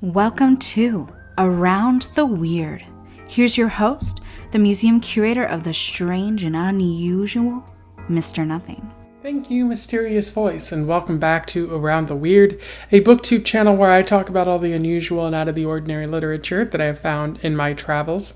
Welcome to Around the Weird. Here's your host, the museum curator of the strange and unusual, Mr. Nothing. Thank you, mysterious voice, and welcome back to Around the Weird, a booktube channel where I talk about all the unusual and out of the ordinary literature that I have found in my travels.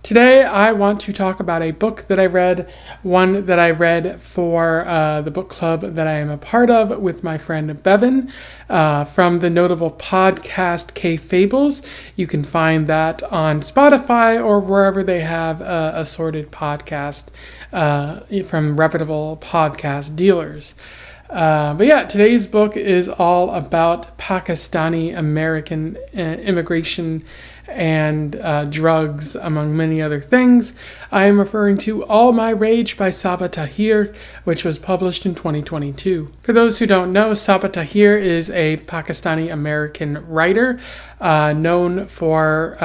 Today, I want to talk about a book that I read, one that I read for the book club that I am a part of with my friend Bevan from the notable podcast K-Fables. You can find that on Spotify or wherever they have assorted podcast from reputable podcast dealers. But yeah, today's book is all about Pakistani American immigration and drugs, among many other things. I am referring to All My Rage by Sabaa Tahir, which was published in 2022. For those who don't know, Sabaa Tahir is a Pakistani American writer known for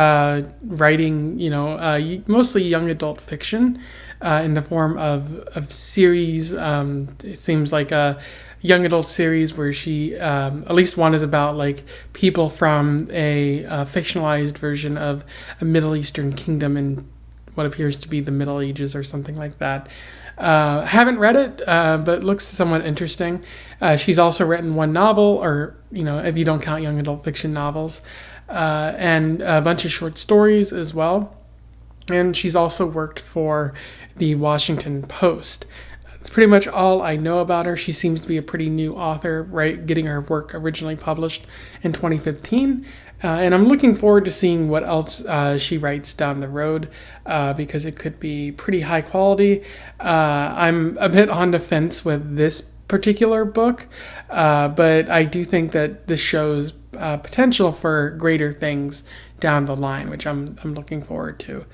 writing, mostly young adult fiction in the form of series. It seems like a young adult series where she, at least one is about like people from a fictionalized version of a Middle Eastern kingdom in what appears to be the Middle Ages or something like that. Haven't read it, but looks somewhat interesting. She's also written one novel, or, if you don't count young adult fiction novels, and a bunch of short stories as well. And she's also worked for the Washington Post. That's pretty much all I know about her. She seems to be a pretty new author, right? Getting her work originally published in 2015. And I'm looking forward to seeing what else she writes down the road because it could be pretty high quality. I'm a bit on the fence with this particular book, but I do think that this shows potential for greater things down the line, which I'm looking forward to.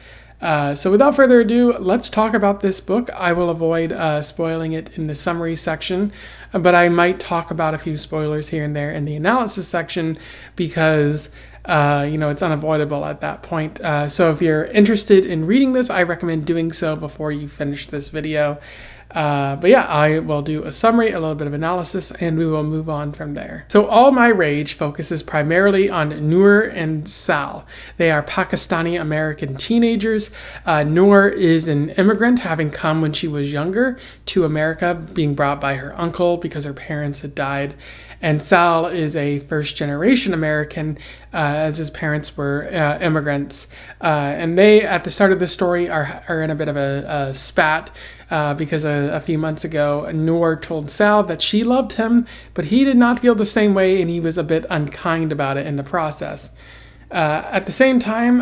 So without further ado, let's talk about this book. I will avoid spoiling it in the summary section, but I might talk about a few spoilers here and there in the analysis section because, it's unavoidable at that point. So if you're interested in reading this, I recommend doing so before you finish this video. But yeah, I will do a summary, a little bit of analysis, and we will move on from there. So All My Rage focuses primarily on Noor and Sal. They are Pakistani American teenagers. Noor is an immigrant, having come when she was younger to America, being brought by her uncle because her parents had died. And Sal is a first-generation American, as his parents were immigrants. And they, at the start of the story, are in a bit of a spat because a few months ago, Noor told Sal that she loved him, but he did not feel the same way, and he was a bit unkind about it in the process. At the same time,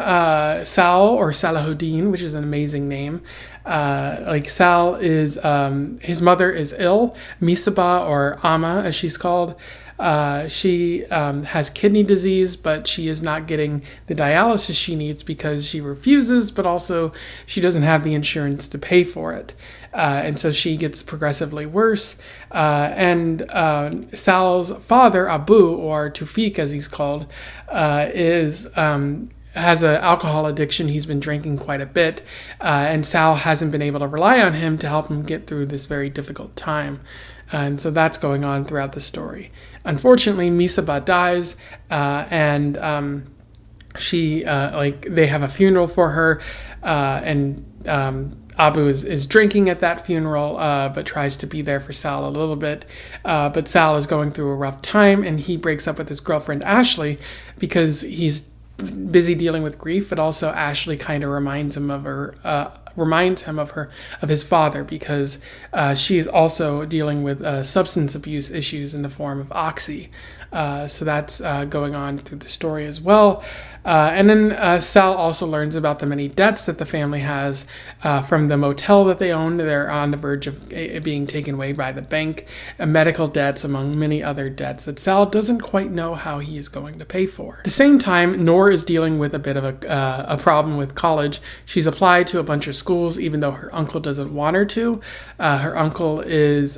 Sal, or Salahuddin, which is an amazing name, Sal is, his mother is ill, Misbah, or Amma, as she's called. She has kidney disease, but she is not getting the dialysis she needs because she refuses, but also she doesn't have the insurance to pay for it. And so she gets progressively worse. And Sal's father, Abu, or Tufik as he's called, has an alcohol addiction. He's been drinking quite a bit, and Sal hasn't been able to rely on him to help him get through this very difficult time. And so that's going on throughout the story. Unfortunately, Misbah dies, and they have a funeral for her, and Abu is drinking at that funeral, but tries to be there for Sal a little bit. But Sal is going through a rough time, and he breaks up with his girlfriend Ashley because he's busy dealing with grief, but also Ashley kind of reminds him of his father because she is also dealing with substance abuse issues in the form of oxy. So that's going on through the story as well. And then Sal also learns about the many debts that the family has from the motel that they own. They're on the verge of being taken away by the bank, medical debts, among many other debts that Sal doesn't quite know how he is going to pay for. At the same time, Noor is dealing with a bit of a problem with college. She's applied to a bunch of schools, even though her uncle doesn't want her to. Her uncle is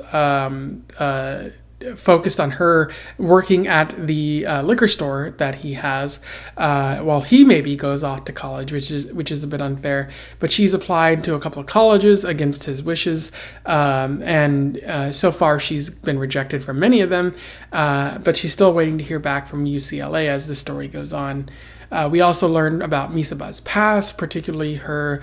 focused on her working at the liquor store that he has, while he maybe goes off to college, which is a bit unfair. But she's applied to a couple of colleges against his wishes, and so far she's been rejected from many of them, but she's still waiting to hear back from UCLA as the story goes on. We also learn about Misaba's past, particularly her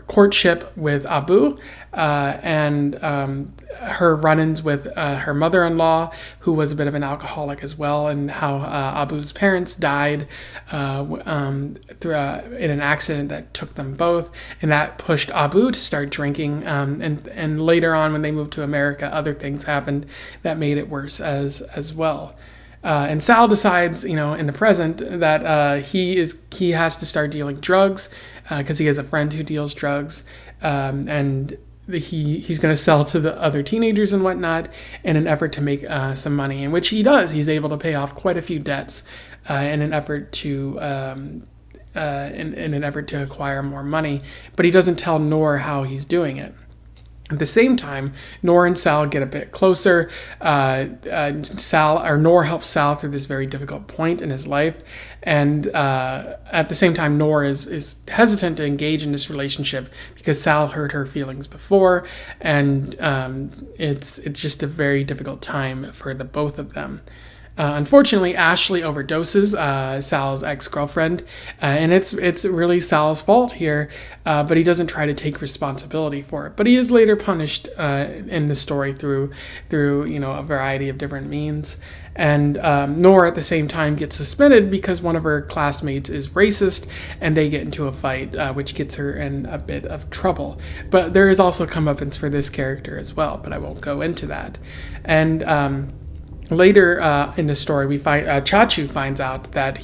courtship with Abu, and her run-ins with her mother-in-law, who was a bit of an alcoholic as well, and how Abu's parents died in an accident that took them both, and that pushed Abu to start drinking. And later on, when they moved to America, other things happened that made it worse as well. And Sal decides, in the present that he has to start dealing drugs because he has a friend who deals drugs, and he's going to sell to the other teenagers and whatnot in an effort to make some money, in which he does. He's able to pay off quite a few debts in an effort to acquire more money, but he doesn't tell Noor how he's doing it. At the same time, Noor and Sal get a bit closer. Noor helps Sal through this very difficult point in his life, and at the same time, Noor is hesitant to engage in this relationship because Sal hurt her feelings before, and it's just a very difficult time for the both of them. Unfortunately, Ashley overdoses, Sal's ex-girlfriend, and it's really Sal's fault here, but he doesn't try to take responsibility for it. But he is later punished in the story through a variety of different means. And Noor at the same time gets suspended because one of her classmates is racist, and they get into a fight, which gets her in a bit of trouble. But there is also comeuppance for this character as well, but I won't go into that. And later in the story, we find Chachu finds out that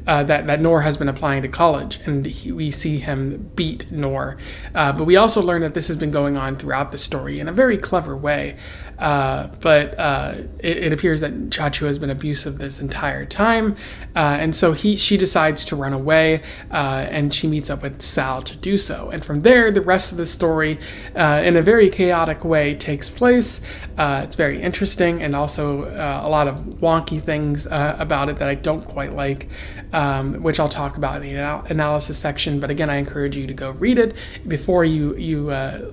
that Noor has been applying to college, and we see him beat Noor. But we also learn that this has been going on throughout the story in a very clever way. But it appears that Chachu has been abusive this entire time, and so she decides to run away, and she meets up with Sal to do so. And from there, the rest of the story, in a very chaotic way, takes place. It's very interesting, and also a lot of wonky things about it that I don't quite like, which I'll talk about in the analysis section. But again, I encourage you to go read it before you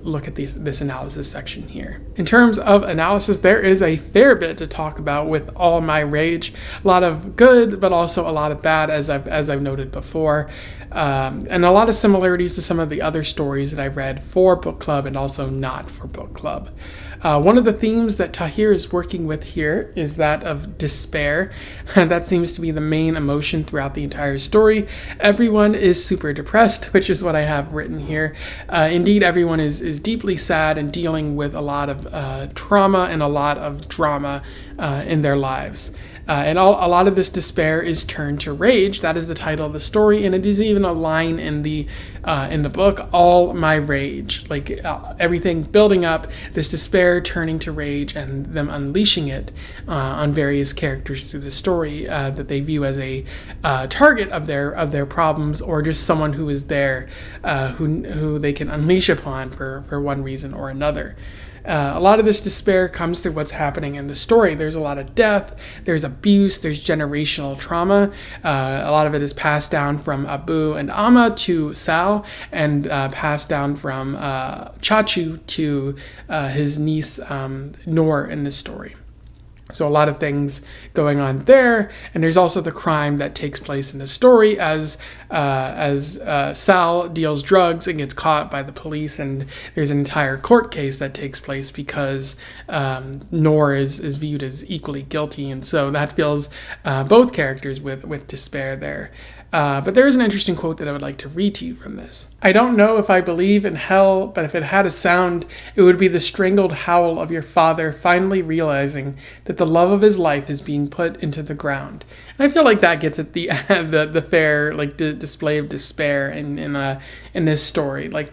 look at this analysis section here. In terms of analysis, there is a fair bit to talk about with All My Rage. A lot of good, but also a lot of bad, as I've noted before, and a lot of similarities to some of the other stories that I've read for book club and also not for book club. One of the themes that Tahir is working with here is that of despair. That seems to be the main emotion throughout the entire story. Everyone is super depressed, which is what I have written here. Indeed, everyone is deeply sad and dealing with a lot of trauma and a lot of drama in their lives. And a lot of this despair is turned to rage. That is the title of the story, and it is even a line in the book, All My Rage. Like everything building up, this despair turning to rage, and them unleashing it on various characters through the story that they view as a target of their problems, or just someone who is there who they can unleash upon for one reason or another. A lot of this despair comes through what's happening in the story. There's a lot of death, there's abuse, there's generational trauma. A lot of it is passed down from Abu and Amma to Sal, and passed down from Chachu to his niece Noor in this story. So a lot of things going on there, and there's also the crime that takes place in the story as Sal deals drugs and gets caught by the police, and there's an entire court case that takes place because Noor is viewed as equally guilty, and so that fills both characters with despair there. But there is an interesting quote that I would like to read to you from this. I don't know if I believe in hell, but if it had a sound, it would be the strangled howl of your father finally realizing that the love of his life is being put into the ground. And I feel like that gets at the fair display of despair in this story. Like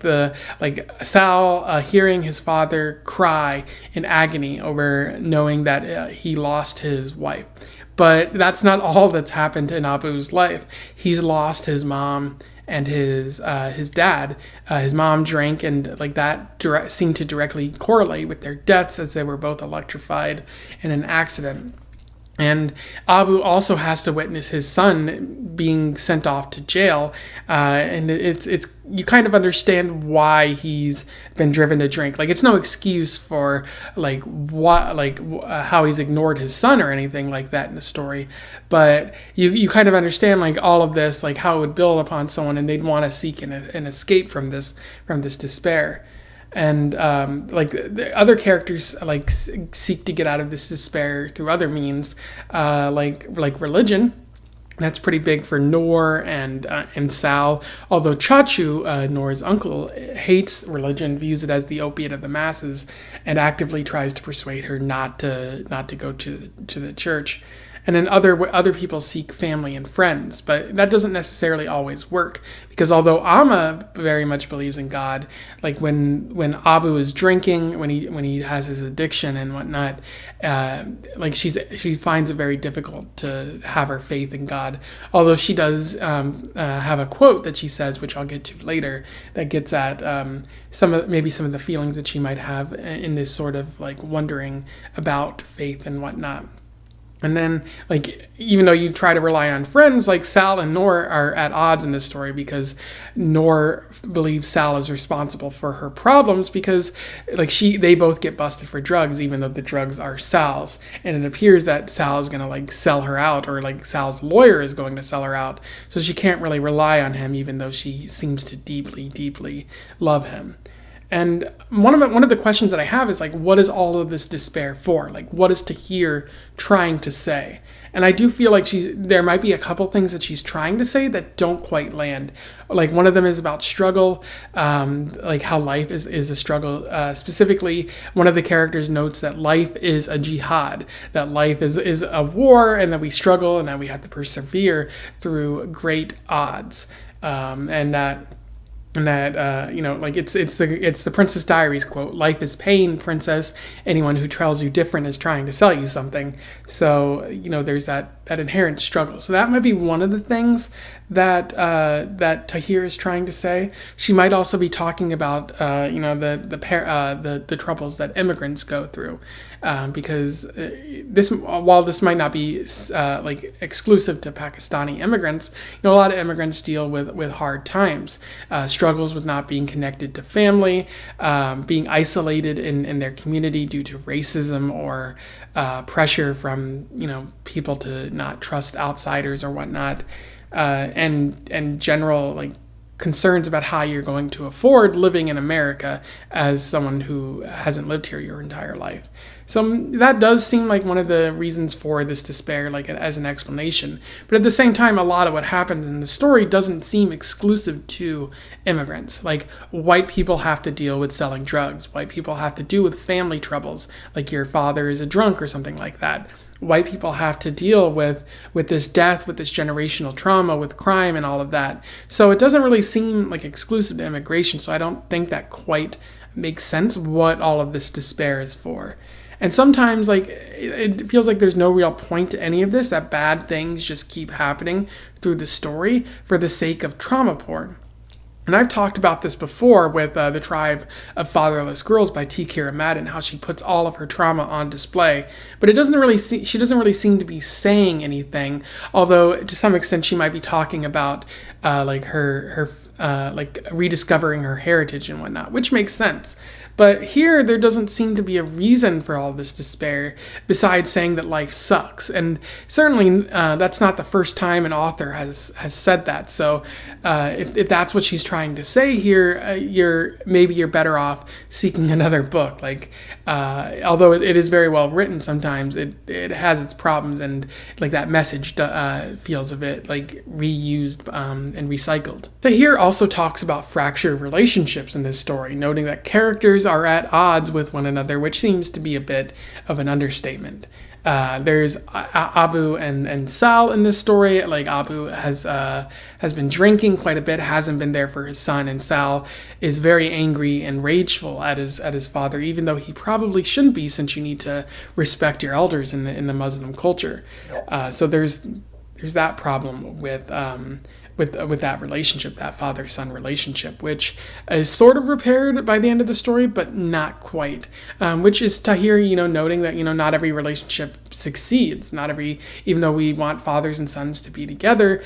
Sal hearing his father cry in agony over knowing that he lost his wife. But that's not all that's happened in Abu's life. He's lost his mom and his dad. His mom drank, and like that seemed to directly correlate with their deaths, as they were both electrified in an accident. And Abu also has to witness his son being sent off to jail, and it's you kind of understand why he's been driven to drink. Like, it's no excuse for how he's ignored his son or anything like that in the story, but you kind of understand like all of this, like how it would build upon someone, and they'd want to seek an escape from this despair. And like the other characters like seek to get out of this despair through other means, like religion. That's pretty big for Noor and Sal. Although Chachu, Noor's uncle, hates religion, views it as the opiate of the masses, and actively tries to persuade her not to go to the church. And then other people seek family and friends, but that doesn't necessarily always work, because although Amma very much believes in God, like when Abu is drinking, when he has his addiction and whatnot, like she finds it very difficult to have her faith in God. Although she does have a quote that she says, which I'll get to later, that gets at some of the feelings that she might have in this sort of like wondering about faith and whatnot. And then, like, even though you try to rely on friends, like Sal and Noor are at odds in this story, because Noor believes Sal is responsible for her problems, because like they both get busted for drugs, even though the drugs are Sal's. And it appears that Sal is going to like sell her out, or like Sal's lawyer is going to sell her out. So she can't really rely on him, even though she seems to deeply, deeply love him. And one of the questions that I have is like, what is all of this despair for? Like, what is Tahir trying to say? And I do feel like there might be a couple things that she's trying to say that don't quite land. Like, one of them is about struggle, like how life is a struggle. Specifically, one of the characters notes that life is a jihad, that life is a war, and that we struggle, and that we have to persevere through great odds, and that like it's the Princess Diaries quote: "Life is pain, princess. Anyone who tells you different is trying to sell you something." So there's that inherent struggle. So that might be one of the things that Tahir is trying to say. She might also be talking about the troubles that immigrants go through, because while this might not be like exclusive to Pakistani immigrants, a lot of immigrants deal with hard times, struggles with not being connected to family, being isolated in their community due to racism or pressure from people to not trust outsiders or whatnot, and general like concerns about how you're going to afford living in America as someone who hasn't lived here your entire life. So that does seem like one of the reasons for this despair, like as an explanation. But at the same time, a lot of what happens in the story doesn't seem exclusive to immigrants. Like, white people have to deal with selling drugs. White people have to deal with family troubles, like your father is a drunk or something like that. White people have to deal with this death, with this generational trauma, with crime and all of that. So it doesn't really seem like exclusive to immigration. So I don't think that quite makes sense what all of this despair is for. And sometimes like it feels like there's no real point to any of this, that bad things just keep happening through the story for the sake of trauma porn. And I've talked about this before with The Tribe of Fatherless Girls by T. Kira Madden, how she puts all of her trauma on display. But she doesn't really seem to be saying anything, although to some extent she might be talking about like her like rediscovering her heritage and whatnot, which makes sense. But here, there doesn't seem to be a reason for all this despair besides saying that life sucks. And certainly, that's not the first time an author has said that. So if that's what she's trying to say here, you're better off seeking another book. Like, although it is very well written, sometimes it has its problems, and like that message feels a bit like reused and recycled. Tahir also talks about fractured relationships in this story, noting that characters are at odds with one another, which seems to be a bit of an understatement. There's Abu and Sal in this story. Like, Abu has been drinking quite a bit, hasn't been there for his son, and Sal is very angry and rageful at his father, even though he probably shouldn't be, since you need to respect your elders in the Muslim culture. So there's that problem with with that relationship, that father-son relationship, which is sort of repaired by the end of the story, but not quite. Which is Tahir, noting that, not every relationship succeeds. Even though we want fathers and sons to be together,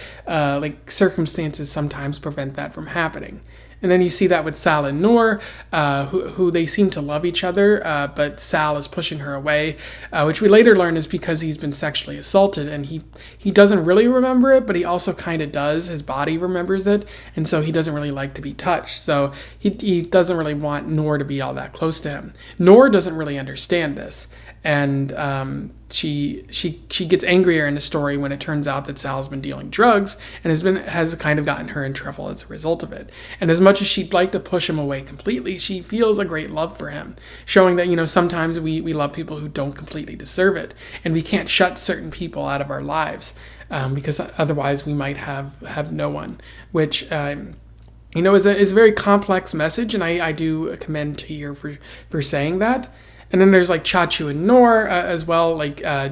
circumstances sometimes prevent that from happening. And then you see that with Sal and Noor, who they seem to love each other, but Sal is pushing her away, which we later learn is because he's been sexually assaulted, and he doesn't really remember it, but he also kind of does. His body remembers it, and so he doesn't really like to be touched. So he doesn't really want Noor to be all that close to him. Noor doesn't really understand this, and she gets angrier in the story when it turns out that Sal's been dealing drugs and has kind of gotten her in trouble as a result of it. And as much as she'd like to push him away completely, she feels a great love for him, showing that sometimes we love people who don't completely deserve it, and we can't shut certain people out of our lives because otherwise we might have no one, which is a very complex message, and I do commend Tahir for saying that. And then there's Chachu and Noor as well.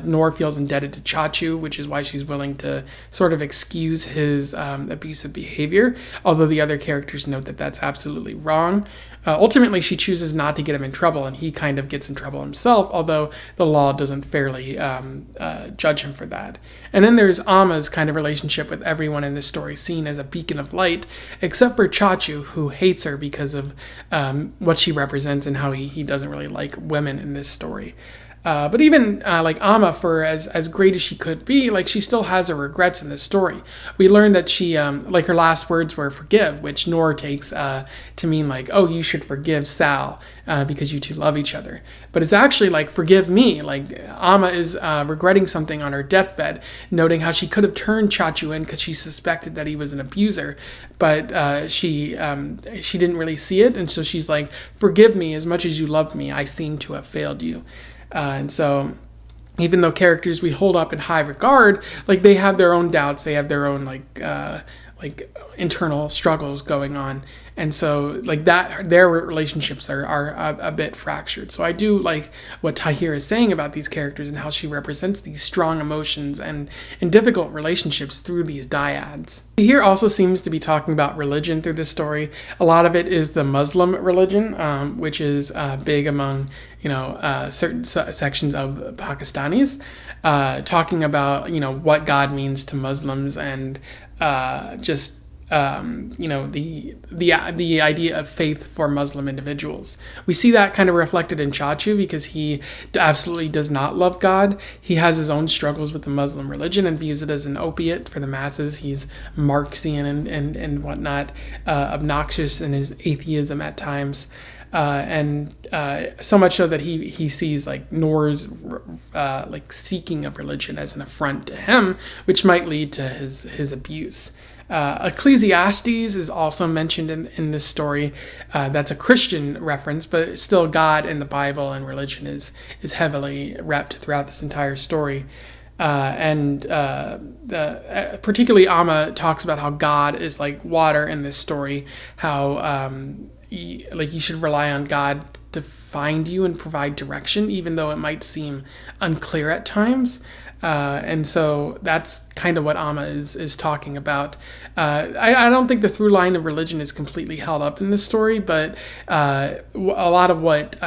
Noor feels indebted to Chachu, which is why she's willing to sort of excuse his abusive behavior, although the other characters note that that's absolutely wrong. Ultimately, she chooses not to get him in trouble, and he kind of gets in trouble himself, although the law doesn't fairly judge him for that. And then there's Amma's kind of relationship with everyone in this story, seen as a beacon of light, except for Chachu, who hates her because of what she represents and how he doesn't really like women in this story. But even Amma, for as great as she could be, she still has her regrets in this story. We learned that she, her last words were forgive, which Noor takes to mean oh, you should forgive Sal because you two love each other. But it's actually forgive me. Amma is regretting something on her deathbed, noting how she could have turned Chachu in because she suspected that he was an abuser, but she didn't really see it, and so she's forgive me, as much as you loved me, I seem to have failed you. And so even though characters we hold up in high regard, they have their own doubts, they have their own internal struggles going on, and so that their relationships are a bit fractured. So I do like what Tahir is saying about these characters and how she represents these strong emotions and difficult relationships through these dyads. Tahir also seems to be talking about religion through this story. A lot of it is the Muslim religion, which is big among certain sections of Pakistanis, talking about what God means to Muslims and the idea of faith for Muslim individuals. We see that kind of reflected in Chachu because he absolutely does not love God. He has his own struggles with the Muslim religion and views it as an opiate for the masses. He's Marxian and whatnot, obnoxious in his atheism at times. And so much so that he sees Noor's seeking of religion as an affront to him, which might lead to his abuse. Ecclesiastes is also mentioned in this story. That's a Christian reference, but still God and the Bible and religion is heavily repped throughout this entire story. Particularly Amma talks about how God is like water in this story, how you should rely on God to find you and provide direction, even though it might seem unclear at times. And so that's kind of what Amma is talking about. I don't think the through line of religion is completely held up in this story, but a lot of what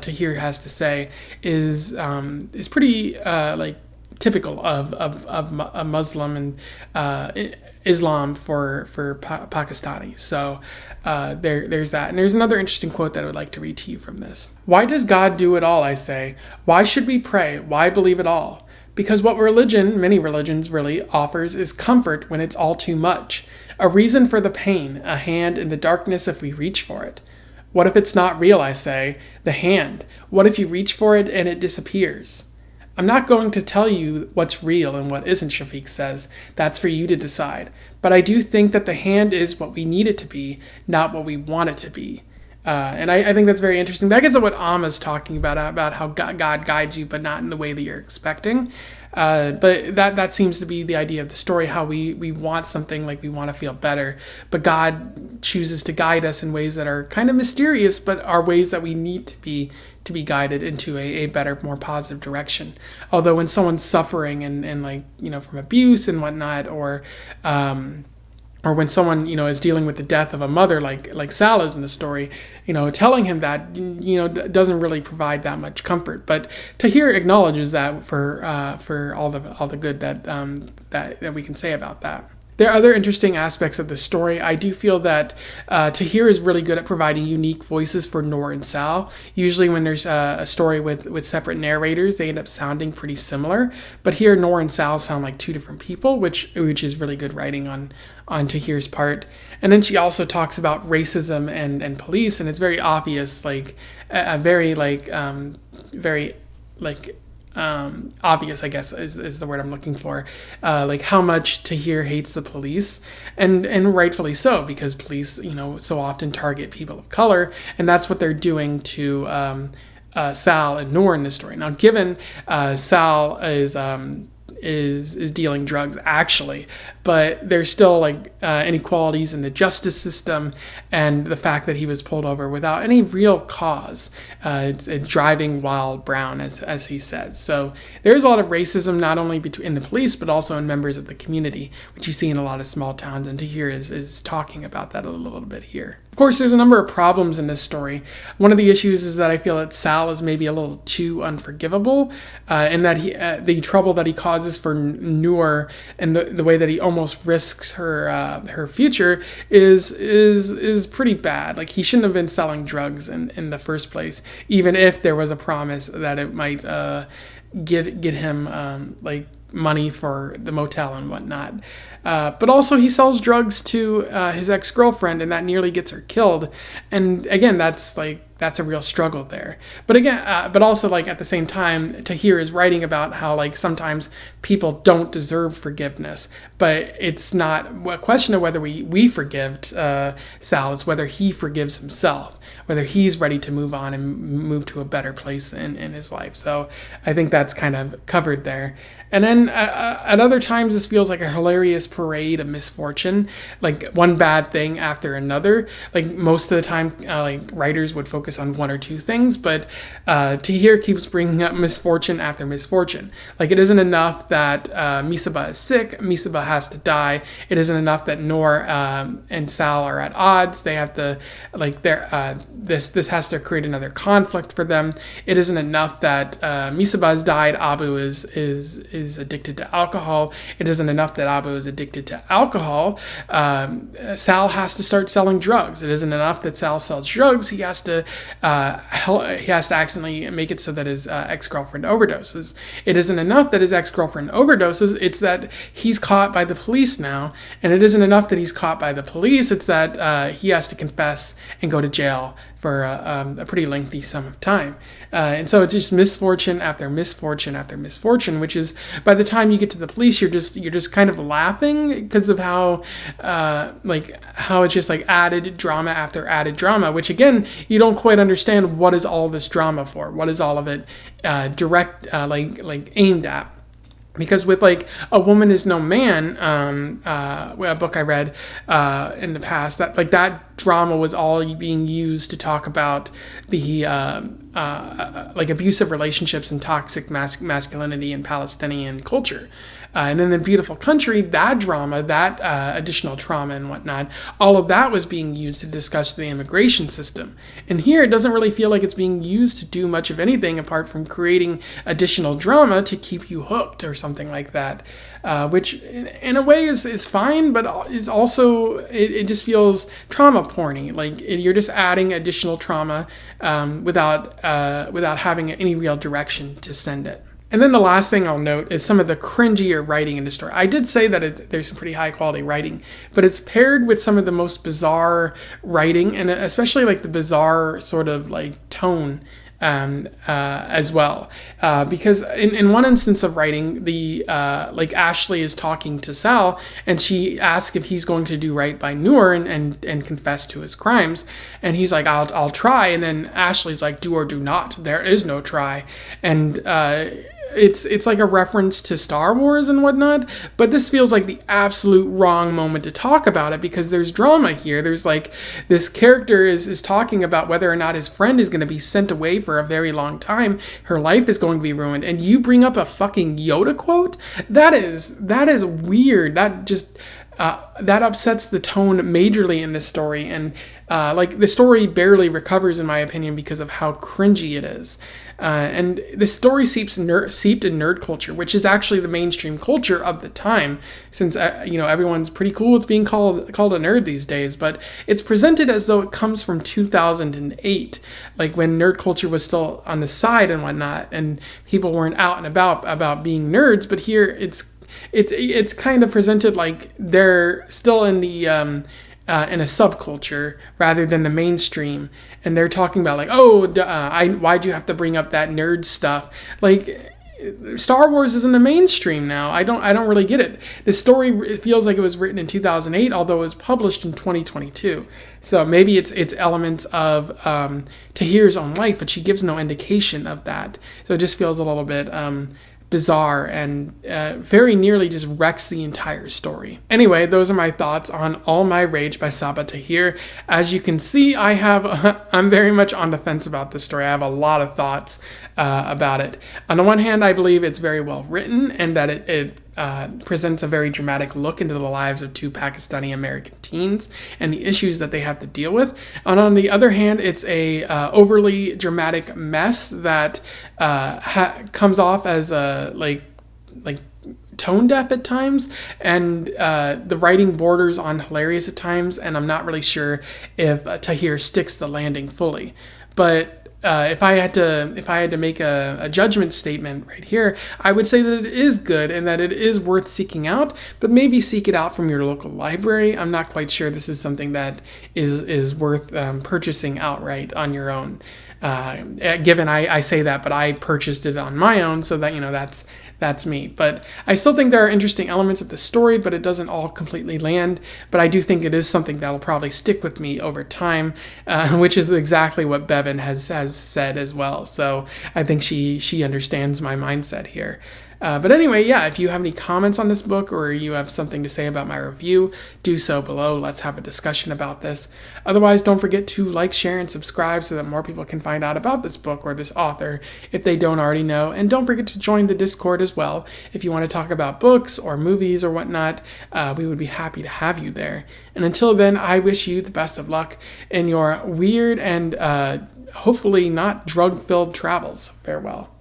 Tahir has to say is pretty typical of a Muslim and Islam for Pakistani. So there's that. And there's another interesting quote that I would like to read to you from this. Why does God do it all, I say? Why should we pray? Why believe it all? Because what many religions really offers is comfort when it's all too much. A reason for the pain, a hand in the darkness if we reach for it. What if it's not real, I say? The hand. What if you reach for it and it disappears? I'm not going to tell you what's real and what isn't, Shafiq says. That's for you to decide. But I do think that the hand is what we need it to be, not what we want it to be. And I think that's very interesting. That gets at what Amma's talking about how God guides you, but not in the way that you're expecting. But that seems to be the idea of the story, how we want something, like we want to feel better, but God chooses to guide us in ways that are kind of mysterious, but are ways that we need to be guided into a better, more positive direction. Although when someone's suffering and like, from abuse and whatnot, or when someone, is dealing with the death of a mother, like Sal is in the story, telling him that, doesn't really provide that much comfort. But Tahir acknowledges that for all the good that we can say about that. There are other interesting aspects of the story. I do feel that Tahir is really good at providing unique voices for Noor and Sal. Usually when there's a story with separate narrators, they end up sounding pretty similar. But here, Noor and Sal sound like two different people, which is really good writing on Tahir's part. And then she also talks about racism and police, and it's very obvious, like obvious, I guess, is the word I'm looking for, like how much Tahir hates the police, and rightfully so, because police, so often target people of color, and that's what they're doing to Sal and Noor in this story. Now, given Sal is dealing drugs actually, but there's still inequalities in the justice system, and the fact that he was pulled over without any real cause. It's driving while brown, as he says. So there's a lot of racism, not only in the police, but also in members of the community, which you see in a lot of small towns, and Tahir is talking about that a little bit here. Of course, there's a number of problems in this story. One of the issues is that I feel that Sal is maybe a little too unforgivable, and that the trouble that he causes for Noor, and the way that he almost risks her future is pretty bad. Like, he shouldn't have been selling drugs in the first place, even if there was a promise that it might get him money for the motel and whatnot. But also he sells drugs to his ex-girlfriend, and that nearly gets her killed. And again, that's a real struggle there. But again, but also at the same time, Tahir is writing about how sometimes people don't deserve forgiveness, but it's not a question of whether we forgive Sal, it's whether he forgives himself, whether he's ready to move on and move to a better place in his life. So I think that's kind of covered there. And then at other times, this feels like a hilarious parade of misfortune, like one bad thing after another. Like, most of the time, writers would focus on one or two things, but Tahir keeps bringing up misfortune after misfortune. Like, it isn't enough that Sabaa is sick, Sabaa has to die. It isn't enough that Noor and Sal are at odds. They have to, this has to create another conflict for them. It isn't enough that Sabaa's died, Abu is addicted to alcohol. It isn't enough that Abu is addicted to alcohol. Sal has to start selling drugs. It isn't enough that Sal sells drugs. He has to accidentally make it so that his ex-girlfriend overdoses. It isn't enough that his ex-girlfriend overdoses. It's that he's caught by the police now. And it isn't enough that he's caught by the police. It's that he has to confess and go to jail for a pretty lengthy sum of time. And so it's just misfortune after misfortune after misfortune, which is, by the time you get to the police, you're just kind of laughing because of how it's just added drama after added drama, which again, you don't quite understand what is all this drama for. What is all of it aimed at? Because with A Woman Is No Man, a book I read in the past, that drama was all being used to talk about the abusive relationships and toxic masculinity in Palestinian culture. And then in Beautiful Country, that drama, that additional trauma and whatnot, all of that was being used to discuss the immigration system. And here, it doesn't really feel like it's being used to do much of anything apart from creating additional drama to keep you hooked or something like that, which in a way is fine, but is also, it just feels trauma porny. You're just adding additional trauma without having any real direction to send it. And then the last thing I'll note is some of the cringier writing in the story. I did say that there's some pretty high quality writing, but it's paired with some of the most bizarre writing, and especially the bizarre sort of tone as well. Because in one instance of writing, Ashley is talking to Sal, and she asks if he's going to do right by Noor and confess to his crimes. And he's like, I'll try. And then Ashley's like, do or do not. There is no try. And it's like a reference to Star Wars and whatnot, but this feels like the absolute wrong moment to talk about it, because there's drama here. There's like, this character is talking about whether or not his friend is going to be sent away for a very long time. Her life is going to be ruined, and you bring up a fucking Yoda quote? That is weird. That just that upsets the tone majorly in this story, and like, the story barely recovers, in my opinion, because of how cringy it is. And the story seeped in nerd culture, which is actually the mainstream culture of the time, since everyone's pretty cool with being called a nerd these days. But it's presented as though it comes from 2008, like when nerd culture was still on the side and whatnot, and people weren't out and about being nerds. But here it's kind of presented like they're still in the in a subculture rather than the mainstream, and they're talking about like, why'd you have to bring up that nerd stuff? Like, Star Wars is in the mainstream now. I don't really get it. This story, it feels like it was written in 2008, although it was published in 2022. So maybe it's elements of Tahir's own life, but she gives no indication of that. So it just feels a little bit bizarre, and very nearly just wrecks the entire story. Anyway, those are my thoughts on All My Rage by Sabaa Tahir. As you can see, I'm very much on the fence about this story. I have a lot of thoughts about it. On the one hand, I believe it's very well written, and that it presents a very dramatic look into the lives of two Pakistani American teens and the issues that they have to deal with. And on the other hand, it's a overly dramatic mess that comes off as like tone deaf at times, and the writing borders on hilarious at times, and I'm not really sure if Tahir sticks the landing fully. But if I had to make a judgment statement right here, I would say that it is good and that it is worth seeking out, but maybe seek it out from your local library. I'm not quite sure this is something that is worth purchasing outright on your own. Given I say that, but I purchased it on my own, so that that's me. But I still think there are interesting elements of the story, but it doesn't all completely land. But I do think it is something that'll probably stick with me over time, which is exactly what Bevan has said as well. So I think she understands my mindset here. But anyway, yeah, if you have any comments on this book, or you have something to say about my review, do so below. Let's have a discussion about this. Otherwise, don't forget to like, share, and subscribe so that more people can find out about this book or this author if they don't already know. And don't forget to join the Discord as well. If you want to talk about books or movies or whatnot, we would be happy to have you there. And until then, I wish you the best of luck in your weird and hopefully not drug-filled travels. Farewell.